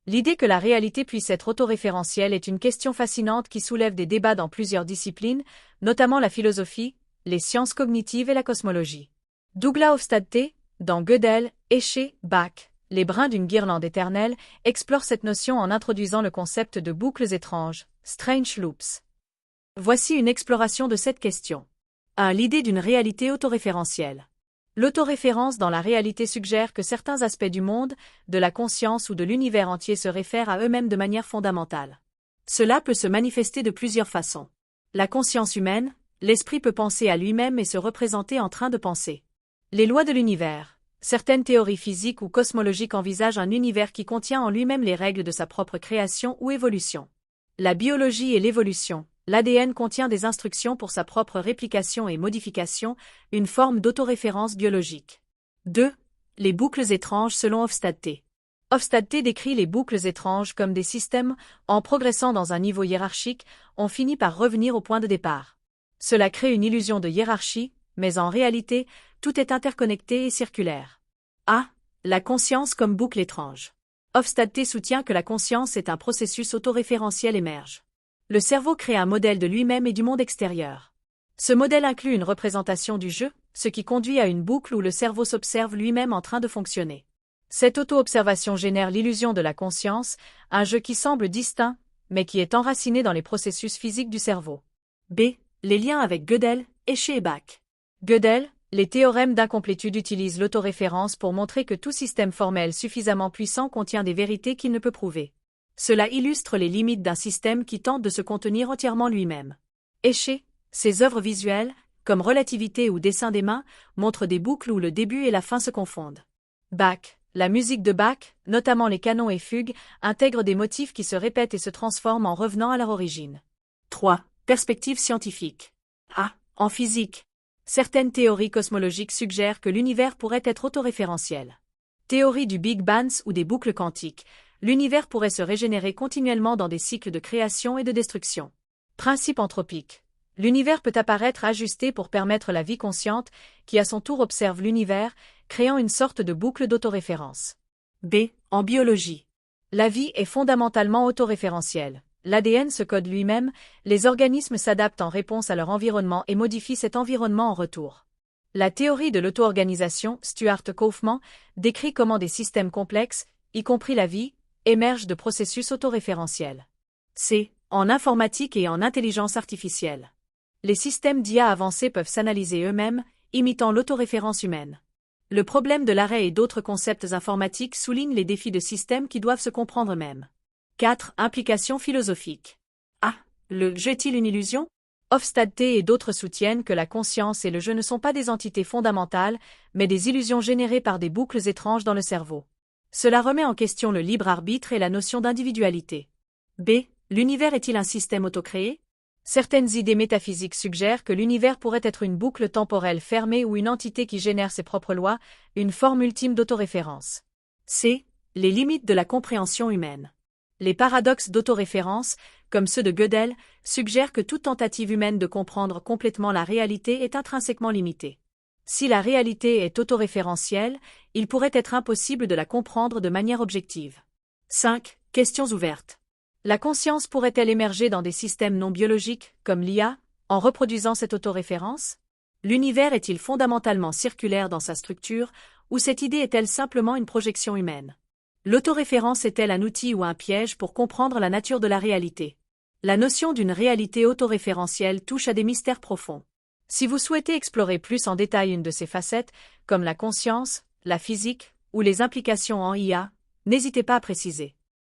L'idée que la réalité puisse être autoréférentielle est une question fascinante qui soulève des débats dans plusieurs disciplines, notamment la philosophie, les sciences cognitives et la cosmologie. Douglas Hofstadter, dans Gödel, Escher, Bach, Les brins d'une guirlande éternelle, explore cette notion en introduisant le concept de boucles étranges, strange loops. Voici une exploration de cette question. 1. L'idée d'une réalité autoréférentielle. L'autoréférence dans la réalité suggère que certains aspects du monde, de la conscience ou de l'univers entier se réfèrent à eux-mêmes de manière fondamentale. Cela peut se manifester de plusieurs façons. La conscience humaine, l'esprit peut penser à lui-même et se représenter en train de penser. Les lois de l'univers. Certaines théories physiques ou cosmologiques envisagent un univers qui contient en lui-même les règles de sa propre création ou évolution. La biologie et l'évolution. L'ADN contient des instructions pour sa propre réplication et modification, une forme d'autoréférence biologique. 2. Les boucles étranges selon Hofstadter. Hofstadter décrit les boucles étranges comme des systèmes, en progressant dans un niveau hiérarchique, on finit par revenir au point de départ. Cela crée une illusion de hiérarchie, mais en réalité, tout est interconnecté et circulaire. A. La conscience comme boucle étrange. Hofstadter soutient que la conscience est un processus autoréférentiel émerge. Le cerveau crée un modèle de lui-même et du monde extérieur. Ce modèle inclut une représentation du jeu, ce qui conduit à une boucle où le cerveau s'observe lui-même en train de fonctionner. Cette auto-observation génère l'illusion de la conscience, un jeu qui semble distinct, mais qui est enraciné dans les processus physiques du cerveau. B. Les liens avec Gödel, Escher et Bach. Gödel, les théorèmes d'incomplétude utilisent l'autoréférence pour montrer que tout système formel suffisamment puissant contient des vérités qu'il ne peut prouver. Cela illustre les limites d'un système qui tente de se contenir entièrement lui-même. Escher, ses œuvres visuelles, comme Relativité ou Dessin des mains, montrent des boucles où le début et la fin se confondent. Bach, la musique de Bach, notamment les canons et fugues, intègre des motifs qui se répètent et se transforment en revenant à leur origine. 3. Perspective scientifique. A. En physique. Certaines théories cosmologiques suggèrent que l'univers pourrait être autoréférentiel. Théorie du Big Bang ou des boucles quantiques. L'univers pourrait se régénérer continuellement dans des cycles de création et de destruction. Principe anthropique. L'univers peut apparaître ajusté pour permettre la vie consciente, qui à son tour observe l'univers, créant une sorte de boucle d'autoréférence. B. En biologie. La vie est fondamentalement autoréférentielle. L'ADN se code lui-même, les organismes s'adaptent en réponse à leur environnement et modifient cet environnement en retour. La théorie de l'auto-organisation, Stuart Kauffman, décrit comment des systèmes complexes, y compris la vie, émergent de processus autoréférentiels. C. En informatique et en intelligence artificielle. Les systèmes d'IA avancés peuvent s'analyser eux-mêmes, imitant l'autoréférence humaine. Le problème de l'arrêt et d'autres concepts informatiques soulignent les défis de systèmes qui doivent se comprendre eux-mêmes. 4. Implications philosophiques. A. Le jeu est-il une illusion? Hofstadter et d'autres soutiennent que la conscience et le jeu ne sont pas des entités fondamentales, mais des illusions générées par des boucles étranges dans le cerveau. Cela remet en question le libre arbitre et la notion d'individualité. B. L'univers est-il un système autocréé? Certaines idées métaphysiques suggèrent que l'univers pourrait être une boucle temporelle fermée ou une entité qui génère ses propres lois, une forme ultime d'autoréférence. C. Les limites de la compréhension humaine. Les paradoxes d'autoréférence, comme ceux de Gödel, suggèrent que toute tentative humaine de comprendre complètement la réalité est intrinsèquement limitée. Si la réalité est autoréférentielle, il pourrait être impossible de la comprendre de manière objective. 5. Questions ouvertes. La conscience pourrait-elle émerger dans des systèmes non biologiques, comme l'IA, en reproduisant cette autoréférence? L'univers est-il fondamentalement circulaire dans sa structure, ou cette idée est-elle simplement une projection humaine? L'autoréférence est-elle un outil ou un piège pour comprendre la nature de la réalité? La notion d'une réalité autoréférentielle touche à des mystères profonds. Si vous souhaitez explorer plus en détail une de ces facettes, comme la conscience, la physique ou les implications en IA, n'hésitez pas à préciser.